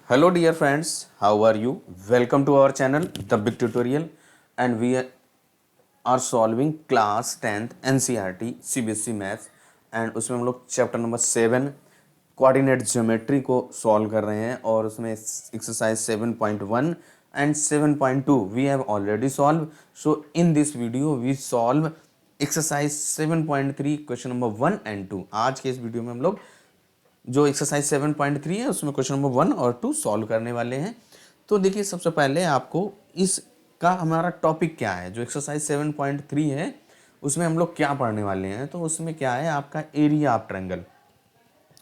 Hello dear friends, how are you? Welcome to our channel The Big Tutorial and we are solving class 10th NCERT CBSE Maths and उसमें हम लोग chapter number 7 coordinate geometry को solve कर रहे हैं और उसमें exercise 7.1 and 7.2 we have already solved. So in this video we solve exercise 7.3 question number 1 and 2. आज के इस वीडियो में हम लोग जो एक्सरसाइज 7.3 है उसमें क्वेश्चन नंबर 1 और 2 सॉल्व करने वाले हैं। तो देखिए सबसे पहले आपको इसका हमारा टॉपिक क्या है। जो एक्सरसाइज 7.3 है उसमें हम लोग क्या पढ़ने वाले हैं, तो उसमें क्या है आपका एरिया ऑफ ट्रायंगल।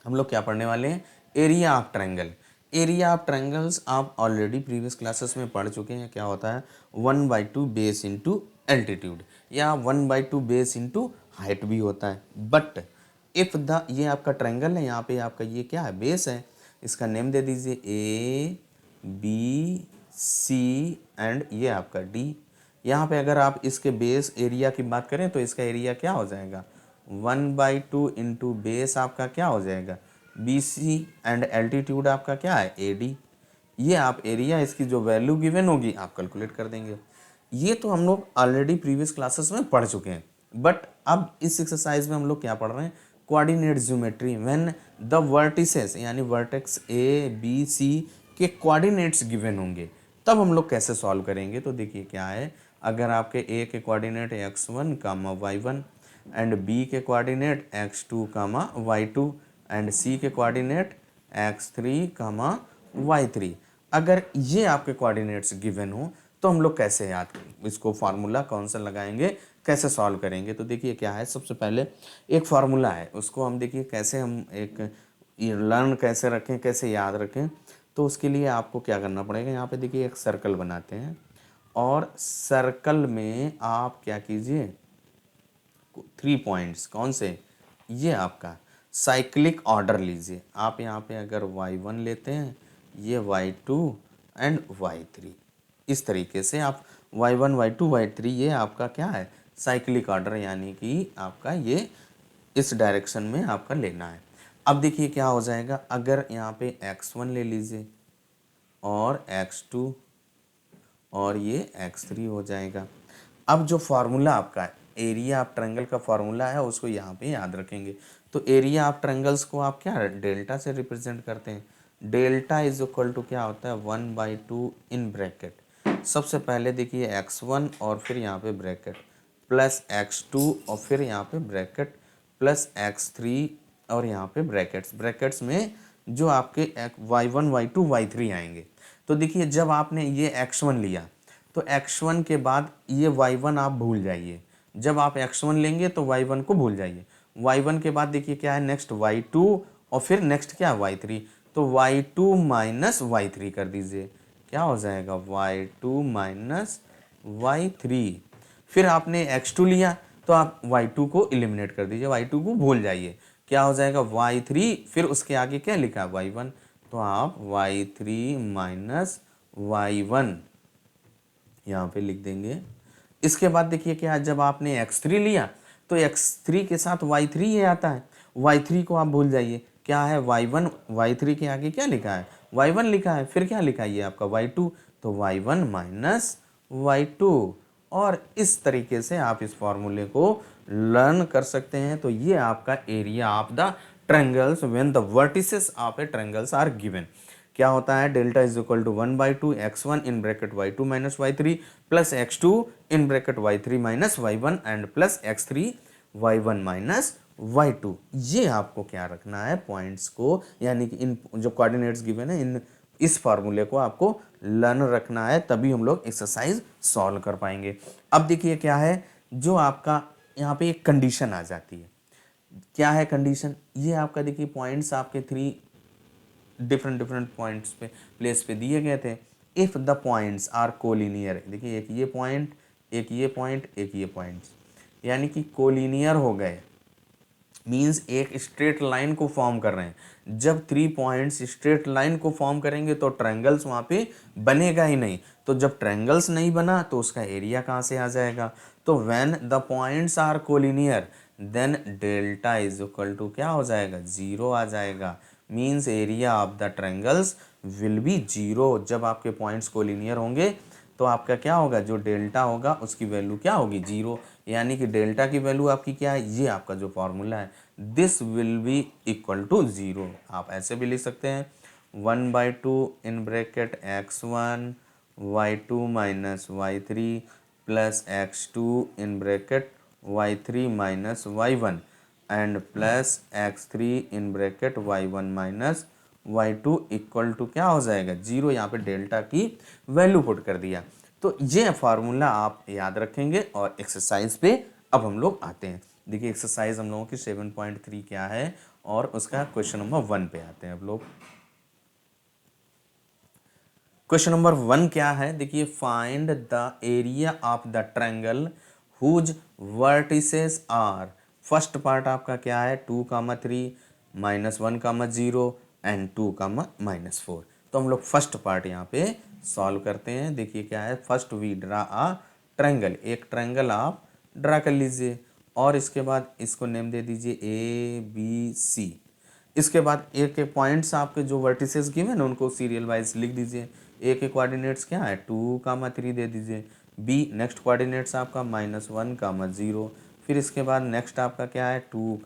हम लोग क्या पढ़ने वाले हैं, area of triangle. Area of triangles आप ऑलरेडी प्रीवियस क्लासेस में पढ़ चुके हैं। क्या होता है 1/2 बेस इंटू एल्टीट्यूड या 1/2 बेस इंटू हाइट भी होता है। बट इफ द ये आपका ट्रायंगल है, यहाँ पे आपका ये क्या है बेस है, इसका नेम दे दीजिए ए बी सी एंड ये आपका डी। यहाँ पे अगर आप इसके बेस एरिया की बात करें तो इसका एरिया क्या हो जाएगा 1/2 इंटू बेस आपका क्या हो जाएगा बी सी एंड एल्टीट्यूड आपका क्या है ए डी। ये आप एरिया इसकी जो वैल्यू गिवन होगी आप कैलकुलेट कर देंगे। ये तो हम लोग ऑलरेडी प्रीवियस क्लासेस में पढ़ चुके हैं। बट अब इस एक्सरसाइज में हम लोग क्या पढ़ रहे हैं, coordinate geometry when the vertices यानी वर्टेक्स ए बी सी के कोऑर्डिनेट्स गिवन होंगे तब हम लोग कैसे सॉल्व करेंगे। तो देखिए क्या है, अगर आपके ए के coordinate x1 comma y1 and B के coordinate x2 comma y2 and C के कोऑर्डिनेट x3 कामा y3, अगर ये आपके कोऑर्डिनेट्स गिवन हो तो हम लोग कैसे याद इसको फार्मूला कौन सा लगाएंगे, कैसे सॉल्व करेंगे। तो देखिए क्या है, सबसे पहले एक फार्मूला है उसको हम देखिए कैसे हम एक लर्न कैसे रखें, कैसे याद रखें। तो उसके लिए आपको क्या करना पड़ेगा, यहाँ पे देखिए एक सर्कल बनाते हैं और सर्कल में आप क्या कीजिए 3 पॉइंट्स कौन से, ये आपका साइक्लिक ऑर्डर लीजिए। आप यहाँ पे अगर y1 लेते हैं, ये y2 एंड y3, इस तरीके से आप y1 y2 y3 ये आपका क्या है साइक्लिक ऑर्डर, यानी कि आपका ये इस डायरेक्शन में आपका लेना है। अब देखिए क्या हो जाएगा, अगर यहाँ पे x1 ले लीजिए और x2 और ये x3 हो जाएगा। अब जो फार्मूला आपका एरिया ऑफ ट्रायंगल का फार्मूला है उसको यहाँ पे याद रखेंगे। तो एरिया ऑफ ट्रायंगल्स को आप क्या डेल्टा से रिप्रेजेंट करते हैं। डेल्टा इज इक्वल टू क्या होता है 1/2 इन ब्रैकेट। सबसे पहले देखिए x1 और फिर यहाँ पे ब्रैकेट प्लस x2 और फिर यहाँ पे ब्रैकेट प्लस x3 और यहाँ पे ब्रैकेट्स में जो आपके y1 y2 y3 आएंगे। तो देखिए जब आपने ये x1 लिया तो x1 के बाद ये y1 आप भूल जाइए। जब आप x1 लेंगे तो y1 को भूल जाइए। y1 के बाद देखिए क्या है नेक्स्ट y2 और फिर नेक्स्ट क्या y3। तो y2 माइनस y3 कर दीजिए, क्या हो जाएगा y2 माइनस y3। फिर आपने x2 लिया तो आप y2 को एलिमिनेट कर दीजिए, y2 को भूल जाइए, क्या हो जाएगा y3, फिर उसके आगे क्या लिखा है y1, तो आप y3 माइनस y1 यहाँ पे लिख देंगे। इसके बाद देखिए क्या है, जब आपने x3 लिया तो x3 के साथ y3 ये आता है, y3 को आप भूल जाइए, क्या है y1, y3 के आगे क्या लिखा है y1 लिखा है, फिर क्या लिखा है ये आपका y2, तो y1 माइनस y2। और इस तरीके से आप इस फॉर्मूले को लर्न कर सकते हैं। तो ये आपका area of the triangles when the vertices of a triangles are given. क्या होता है delta is equal to 1/2 x1 in bracket y2 minus y3 plus x2 in bracket y3 minus y1 and plus x3 y1 minus y2। ये आपको क्या रखना है points को, यानी कि इन जो कोऑर्डिनेट्स गिवन है इन इस फार्मूले को आपको लर्न रखना है, तभी हम लोग एक्सरसाइज सॉल्व कर पाएंगे। अब देखिए क्या है, जो आपका यहाँ पे एक कंडीशन आ जाती है। क्या है कंडीशन, ये आपका देखिए पॉइंट्स आपके 3 डिफरेंट पॉइंट्स पे प्लेस पे दिए गए थे। If the points are collinear, देखिए एक ये पॉइंट एक ये पॉइंट एक ये पॉइंट्स, यानी कि कोलिनियर हो गए, मीन्स एक स्ट्रेट लाइन को फॉर्म कर रहे हैं। जब 3 पॉइंट्स स्ट्रेट लाइन को फॉर्म करेंगे तो ट्रायंगल्स वहाँ पे बनेगा ही नहीं। तो जब ट्रायंगल्स नहीं बना तो उसका एरिया कहाँ से आ जाएगा। तो when the points are collinear then delta is equal to क्या हो जाएगा 0 आ जाएगा। Means area of the triangles will be zero. जब आपके पॉइंट्स कोलिनियर होंगे तो आपका क्या होगा, जो डेल्टा होगा उसकी वैल्यू क्या होगी, जीरो। यानी कि डेल्टा की वैल्यू आपकी क्या है, ये आपका जो फॉर्मूला है, this will be equal to zero. आप ऐसे भी लिख सकते हैं 1/2 in bracket x1 y2 minus y3 plus x2 in bracket y3 minus y1 and plus x3 in bracket y1 minus y2 equal to क्या हो जाएगा, जीरो। यहाँ पे डेल्टा की वैल्यू पुट कर दिया। तो ये फार्मूला आप याद रखेंगे। और एक्सरसाइज पे अब हम लोग आते हैं। देखिए एक्सरसाइज हम लोगों की 7.3 क्या है और उसका क्वेश्चन नंबर 1 पे आते हैं अब लोग। क्वेश्चन नंबर 1 क्या है, देखिए find the area of the triangle whose vertices are. First part आपका क्या है 2, 3, -1, 0 एंड 2, -4। तो हम लोग फर्स्ट पार्ट यहाँ पे सॉल्व करते हैं। देखिए क्या है, first we draw a triangle, एक ट्रायंगल आप ड्रा कर लीजिए और इसके बाद इसको नेम दे दीजिए ABC। इसके बाद एक एक पॉइंट्स आपके जो वर्टिसेस गिवन है उनको सीरियल वाइज लिख दीजिए। ए के कोऑर्डिनेट्स क्या है 2, 3 दे दीजिए। बी नेक्स्ट कोऑर्डिनेट्स आपका -1, 0। फिर इसके बाद नेक्स्ट आपका क्या है 2,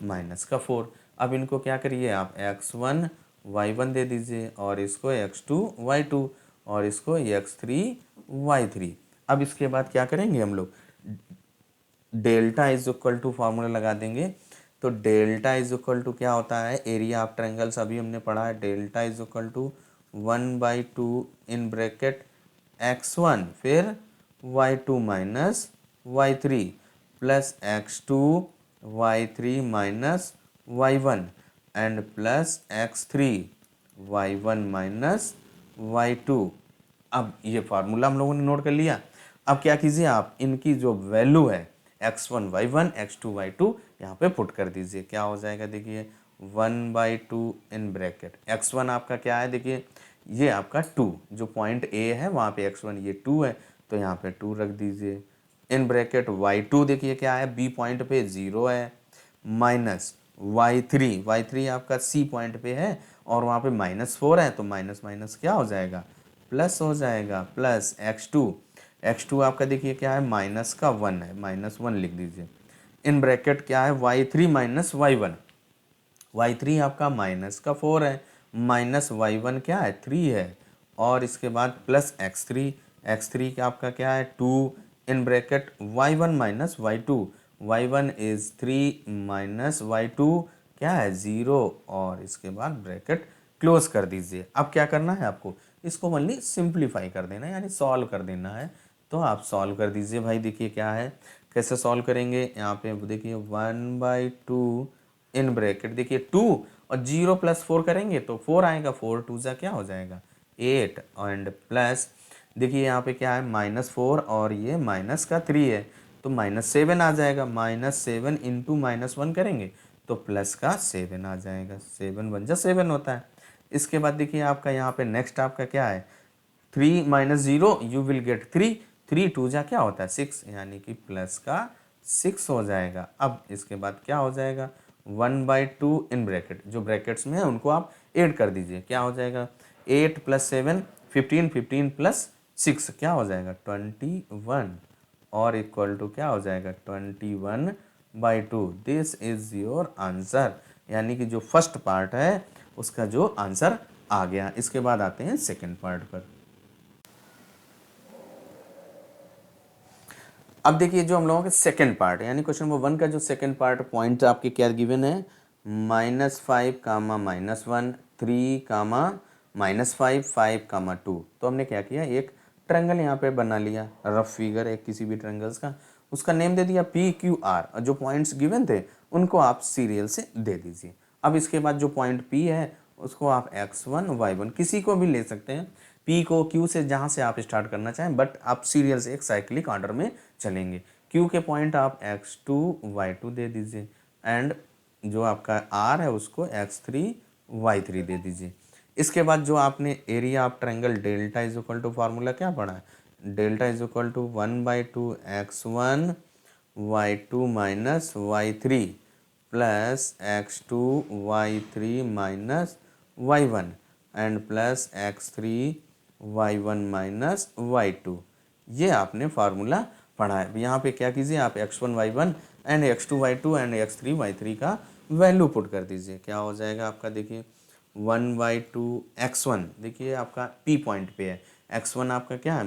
-4। अब इनको क्या करिए आप x1 y1 दे दीजिए और इसको x2 y2 और इसको x3 y3। अब इसके बाद क्या करेंगे हम लोग, delta is equal to formula लगा देंगे। तो डेल्टा इज इक्वल टू क्या होता है, एरिया ऑफ ट्रायंगल्स अभी हमने पढ़ा है। Delta is equal to 1/2 in bracket x1 फिर y2 minus y3 plus x2 y3 minus y1 and plus x3 y1 minus y2। अब ये फार्मूला हम लोगों ने नोट कर लिया। अब क्या कीजिए आप इनकी जो वैल्यू है x1 y1 x2 y2 यहाँ पे पुट कर दीजिए। क्या हो जाएगा देखिए 1/2 इन ब्रैकेट x1 आपका क्या है, देखिए ये आपका 2, जो पॉइंट A है वहाँ पे x1 ये 2 है तो यहाँ पे 2 रख दीजिए। इन ब्रैकेट y2 देखिए क्या है, B पॉइंट पे 0 है माइनस y3 आपका C पॉइंट पे है और वहाँ पे -4 है तो माइनस माइनस क्या हो जाएगा, प्लस हो जाएगा। प्लस x2 आपका देखिए क्या है -1 है, -1 लिख दीजिए। इन ब्रैकेट क्या है y3 माइनस y3 आपका -4 है माइनस y1 क्या है 3 है और इसके बाद प्लस x3 का आपका क्या है 2 इन bracket y1 minus y1 is 3 minus y2 क्या है 0 और इसके बाद ब्रैकेट क्लोज कर दीजिए। अब क्या करना है आपको, इसको ओनली सिंप्लीफाई कर देना है यानी सॉल्व कर देना है। तो आप सॉल्व कर दीजिए भाई। देखिए क्या है, कैसे सॉल्व करेंगे, यहाँ पे देखिए 1/2 इन ब्रैकेट देखिए 2 और 0 + 4 करेंगे तो 4 आएगा, 4 2 जा क्या हो जाएगा 8 एंड प्लस देखिए यहाँ पे क्या है -4 और ये माइनस का 3 है तो -7 आ जाएगा। -7 इंटू -1 करेंगे तो प्लस का 7 आ जाएगा। 7 1 जा 7 होता है। इसके बाद देखिए आपका यहाँ पे नेक्स्ट आपका क्या है 3 - 0 यू विल गेट 3, 3 2 जा क्या होता है 6 यानी कि प्लस का 6 हो जाएगा। अब इसके बाद क्या हो जाएगा 1/2 इन ब्रैकेट, जो ब्रैकेट्स में है उनको आप ऐड कर दीजिए। क्या हो जाएगा 8 + 7 15, 15 + 6 क्या हो जाएगा 21 और इक्वल टू क्या हो जाएगा 21/2। This is your answer. यानी कि जो फर्स्ट पार्ट है उसका जो आंसर आ गया। इसके बाद आते हैं सेकंड पार्ट पर। अब देखिए जो हम लोगों के सेकंड पार्ट यानी क्वेश्चन नंबर 1 का जो सेकंड पार्ट पॉइंट आपके क्या गिवन है -5, -1, 3, -5, 5, 2। तो हमने क्या किया, एक ट्रायंगल यहाँ पे बना लिया, रफ फिगर एक किसी भी ट्रायंगल्स का, उसका नेम दे दिया PQR और जो पॉइंट्स गिवन थे उनको आप सीरियल से दे दीजिए। अब इसके बाद जो पॉइंट P है उसको आप x1 y1 किसी को भी ले सकते हैं, P को Q से जहाँ से आप स्टार्ट करना चाहें, बट आप सीरियल से एक साइक्लिक ऑर्डर में चलेंगे। Q के पॉइंट आप x2 y2 दे दीजिए एंड जो आपका R है उसको x3 y3 दे दीजिए। इसके बाद जो आपने area of triangle delta is equal to formula क्या पढ़ा है, delta is equal to 1/2 x1 y2 minus y3 plus x2 y3 minus y1 and plus x3 y1 minus y2। ये आपने फार्मूला पढ़ा है। यहाँ पे क्या कीजिए, आप x1 y1 and x2 y2 and x3 y3 का वैल्यू पुट कर दीजिए। क्या हो जाएगा आपका, देखिए 1/2 x1, देखिए आपका p पॉइंट पे है, x1 आपका क्या है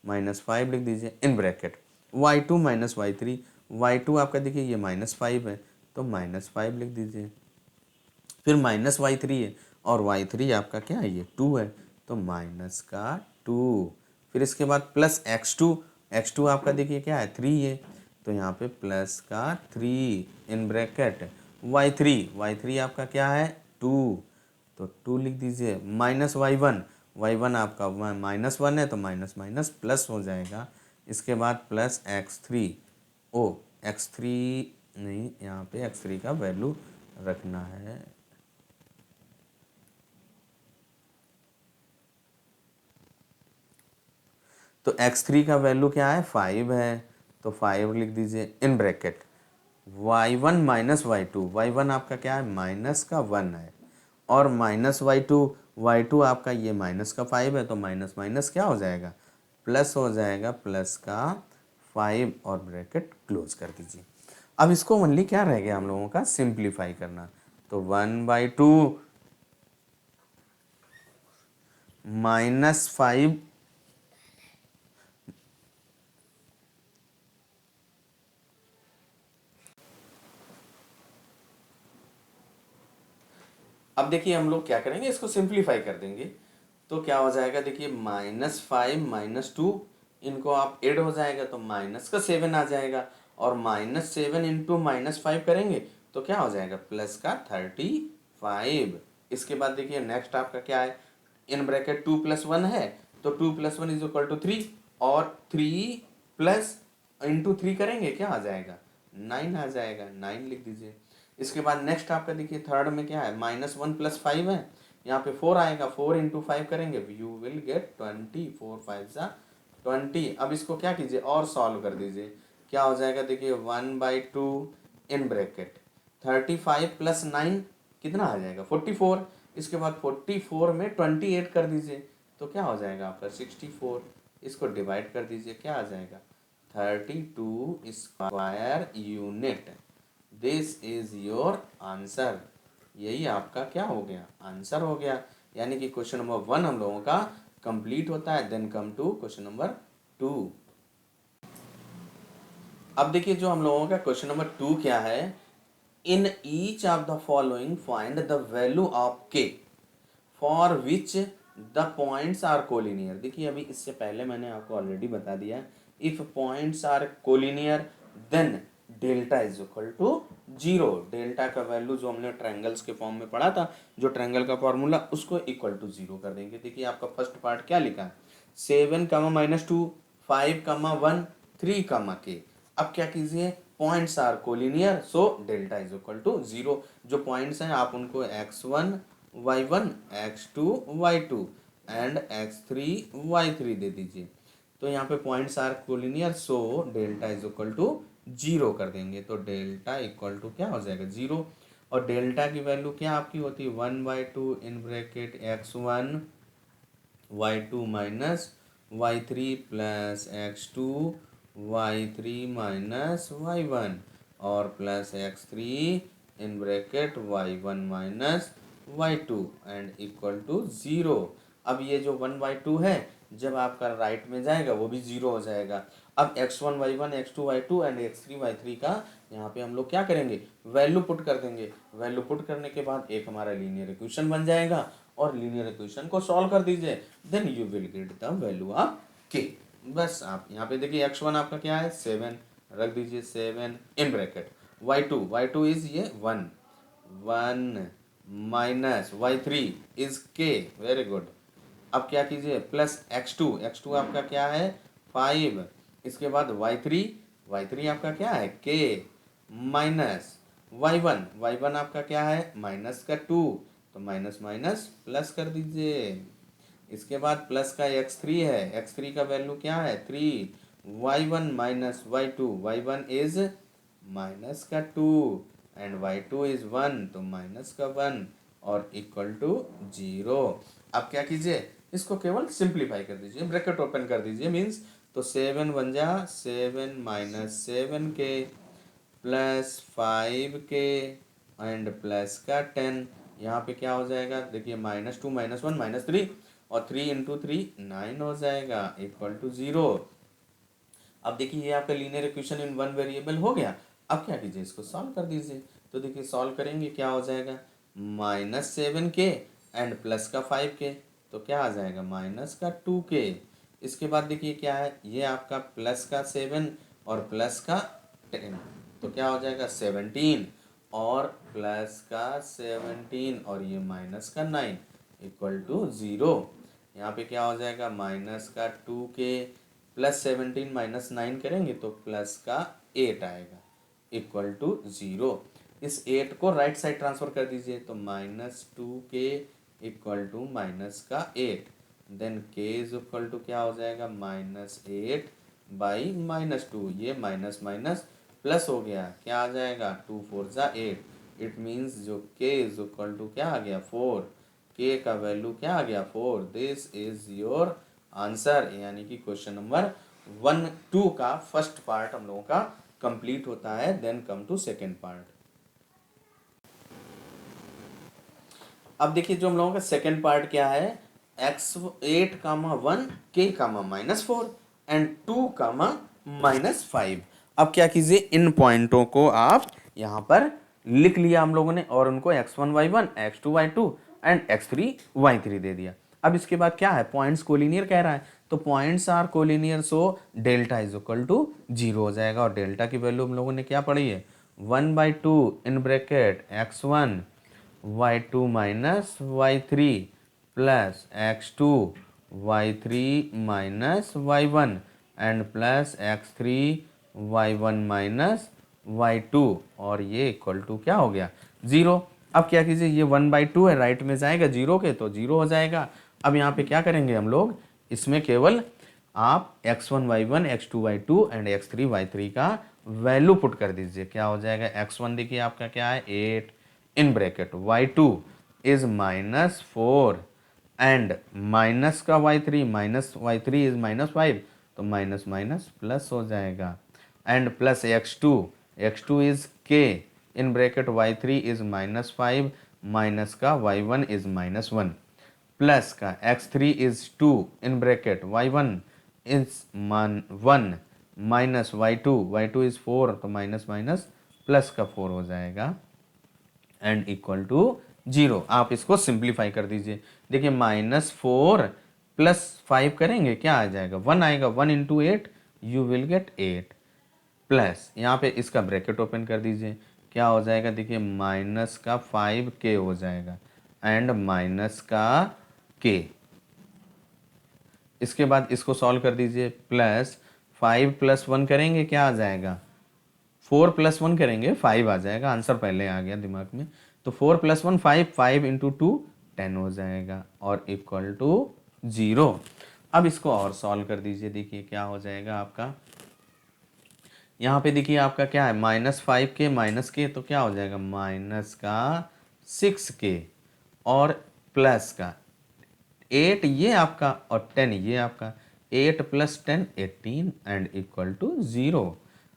-5 लिख दीजिए इन ब्रैकेट, y2 माइनस y3 आपका देखिए ये -5 है तो -5 लिख दीजिए, फिर -y3 है और y3 आपका क्या है ये 2 है तो -2, फिर इसके बाद प्लस x2 आपका देखिए क्या है 3 है तो यहाँ पे +3 इन ब्रैकेट y3 आपका क्या है 2 तो 2 लिख दीजिए, माइनस y1 आपका -1 है तो माइनस माइनस प्लस हो जाएगा, इसके बाद प्लस x3 नहीं, यहाँ पे x3 का वैल्यू रखना है, तो x3 का वैल्यू क्या है 5 है तो 5 लिख दीजिए इन ब्रैकेट y1 माइनस y1 आपका क्या है -1 है और माइनस y2 आपका ये -5 है तो माइनस माइनस क्या हो जाएगा प्लस हो जाएगा, +5 और ब्रैकेट क्लोज कर दीजिए। अब इसको ओनली क्या रह गया हम लोगों का सिंप्लीफाई करना, तो 1/2 -5 अब देखिए हम लोग क्या करेंगे, इसको सिंप्लीफाई कर देंगे तो क्या हो जाएगा, देखिए -5 -2 इनको आप ऐड हो जाएगा तो -7 आ जाएगा और -7 इंटू -5 करेंगे तो क्या हो जाएगा +35। इसके बाद देखिए नेक्स्ट आपका क्या है, इन ब्रैकेट 2 + 1 है तो 2 + 1 = 3 और 3 प्लस इंटू 3 करेंगे क्या आ जाएगा 9 आ जाएगा, 9 लिख दीजिए। इसके बाद नेक्स्ट आपका देखिए थर्ड में क्या है, -1 + 5 है, यहाँ पे 4 आएगा, 4 इंटू 5 करेंगे यू विल गेट 20, 4 5 सा 20। अब इसको क्या कीजिए और सॉल्व कर दीजिए, क्या हो जाएगा देखिए 1/2 इन ब्रैकेट 35 + 9 कितना आ जाएगा 44, इसके बाद 44 में 28 कर दीजिए तो क्या हो जाएगा आपका 64, इसको डिवाइड कर दीजिए क्या आ जाएगा 32 square unit. This is your answer, यही आपका क्या हो गया आंसर हो गया, यानी कि क्वेश्चन नंबर 1 हम लोगों का कंप्लीट होता है। Then come to question number 2। अब देखिए जो हम लोगों का क्वेश्चन नंबर 2 क्या है, in each of the following find the value of k for which the points are collinear. देखिए अभी इससे पहले मैंने आपको ऑलरेडी बता दिया, if points are collinear then delta is equal to 0। Delta का वैल्यू जो हमने ट्रायंगल्स के फॉर्म में पढ़ा था, जो ट्रायंगल का फॉर्मूला, उसको इक्वल टू 0 कर देंगे। देखिए आपका फर्स्ट पार्ट क्या लिखा है, 7, -2, 5, 1, 3, k। अब क्या कीजिए, points are collinear so delta is equal to 0। जो पॉइंट्स हैं आप उनको x1 y1 x2 y2 and x3 y3 दे दीजिए। तो यहाँ पे points are collinear so delta is equal to 0 कर देंगे तो डेल्टा इक्वल टू क्या हो जाएगा 0। और डेल्टा की वैल्यू क्या आपकी होती है 1/2 in bracket x1 y2 minus y3 plus x2 y3 minus y1 और plus x3 in bracket y1 minus y2 and equal to 0। अब ये जो 1/2 है जब आपका राइट में जाएगा वो भी 0 हो जाएगा। अब x1 y1 x2 y2 and x3 y3 का यहाँ पे हम लोग क्या करेंगे, वैल्यू पुट कर देंगे। वैल्यू पुट करने के बाद एक हमारा लीनियर इक्वेशन बन जाएगा और लीनियर इक्वेशन को सॉल्व कर दीजिए, then you will get the value of k। बस आप यहाँ पे देखिए x1 आपका क्या है 7, रख दीजिए 7 इन ब्रैकेट, y2 इज ये 1 minus y3 is k, very good. अब क्या कीजिए प्लस x2 आपका क्या है 5, इसके बाद y3 आपका क्या है k माइनस y1 आपका क्या है -2 तो माइनस माइनस प्लस कर दीजिए। इसके बाद प्लस का x3 है, x3 का वैल्यू क्या है 3, y1 minus y2 y1 is minus का 2 एंड y2 इज 1 तो माइनस का 1 और इक्वल टू 0। अब क्या कीजिए, इसको केवल सिंप्लीफाई कर दीजिए, ब्रैकेट ओपन कर दीजिए मीन्स, तो 7 बन जा 7 minus 7k plus 5k and plus का 10। यहाँ पे क्या हो जाएगा, देखिए -2 -1 -3 और 3 इंटू 3 9 हो जाएगा इक्वल टू 0। अब देखिए ये आपका linear equation in one variable हो गया। अब क्या कीजिए, इसको सॉल्व कर दीजिए। तो देखिए सॉल्व करेंगे क्या हो जाएगा, -7k एंड प्लस का 5k, तो क्या आ जाएगा माइनस का 2k। इसके बाद देखिए क्या है, ये आपका प्लस का 7 और प्लस का 10, तो क्या हो जाएगा 17 और प्लस का 17 और ये माइनस का 9 इक्वल टू 0। यहाँ पे क्या हो जाएगा, माइनस का 2k प्लस 17 माइनस 9 करेंगे तो प्लस का 8 आएगा इक्वल टू 0। इस 8 को राइट साइड ट्रांसफर कर दीजिए, तो -2k इक्वल टू माइनस का 8, then k is equal to क्या हो जाएगा -8 बाई -2, ये माइनस माइनस प्लस हो गया, क्या आ जाएगा 2 4 जा 8। इट मीन्स जो k इज इक्वल टू क्या आ गया 4, k का वैल्यू क्या आ गया 4। दिस इज योर आंसर, यानी कि क्वेश्चन नंबर 1-2 का फर्स्ट पार्ट हम लोगों का कंप्लीट होता है। Then come to second part. अब देखिए जो हम लोगों का सेकेंड पार्ट क्या है, x8 comma 1 k comma -4 and 2 कामा -5। अब क्या कीजिए, इन पॉइंटों को आप यहाँ पर लिख लिया हम लोगों ने और उनको x1 y1 x2 y2 and x3 y3 दे दिया। अब इसके बाद क्या है, पॉइंट्स कोलिनियर कह रहा है, तो points are collinear, so delta is equal to 0 हो जाएगा। और डेल्टा की वैल्यू हम लोगों ने क्या पढ़ी है, 1/2 in bracket x1 y2 minus y3 plus x2 y3 minus y1 and plus x3 y1 minus y2 और ये इक्वल टू क्या हो गया 0। अब क्या कीजिए, ये 1/2 है, राइट में जाएगा 0 के तो 0 हो जाएगा। अब यहाँ पे क्या करेंगे हम लोग, इसमें केवल आप x1 y1 x2 y2 and x3 y3 का वैल्यू पुट कर दीजिए। क्या हो जाएगा, x1 देखिए आपका क्या है 8 इन bracket y2 is -4 and minus का y3 इज -5, तो माइनस माइनस प्लस हो जाएगा and plus x2 is k in bracket y3 is -5 minus का y1 इज -1 प्लस का x3 is 2 in bracket y1 is 1 minus y2 is 4, तो minus minus plus का 4 हो जाएगा एंड इक्वल टू 0। आप इसको सिंप्लीफाई कर दीजिए, देखिए -4 प्लस 5 करेंगे क्या आ जाएगा 1 आएगा, 1 into 8 you will gate 8 plus यहाँ पे इसका ब्रैकेट ओपन कर दीजिए, क्या हो जाएगा देखिए माइनस का 5k हो जाएगा एंड माइनस का k। इसके बाद इसको सॉल्व कर दीजिए, प्लस 5 + 1 करेंगे क्या आ जाएगा 4 + 1 करेंगे 5 आ जाएगा, आंसर पहले आ गया दिमाग में, तो 4 + 1 5, 5 इंटू 2 10 हो जाएगा और इक्वल टू 0। अब इसको और सॉल्व कर दीजिए, देखिए क्या हो जाएगा आपका, यहाँ पे देखिए आपका क्या है -5k -k, तो क्या हो जाएगा माइनस का 6k और प्लस का 8 ये आपका और 10 ये आपका, 8 + 10 18 एंड इक्वल टू 0।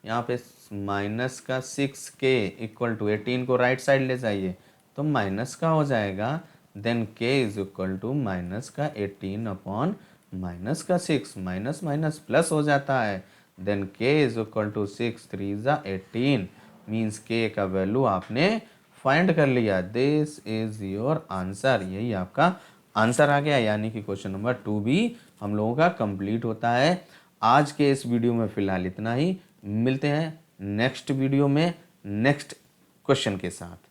यहाँ पे माइनस का 6k इक्वल टू 18 को राइट साइड ले जाइए तो माइनस का हो जाएगा, then k is equal to minus का 18 अपॉन माइनस का 6, माइनस माइनस प्लस हो जाता है, then k is equal to 6 3 ज़ा 18 मीन्स k का वैल्यू आपने फाइंड कर लिया। दिस इज योर आंसर, यही आपका आंसर आ गया, यानी कि क्वेश्चन नंबर 2 भी हम लोगों का कंप्लीट होता है। आज के इस वीडियो में फिलहाल इतना ही, मिलते हैं नेक्स्ट वीडियो में नेक्स्ट क्वेश्चन के साथ।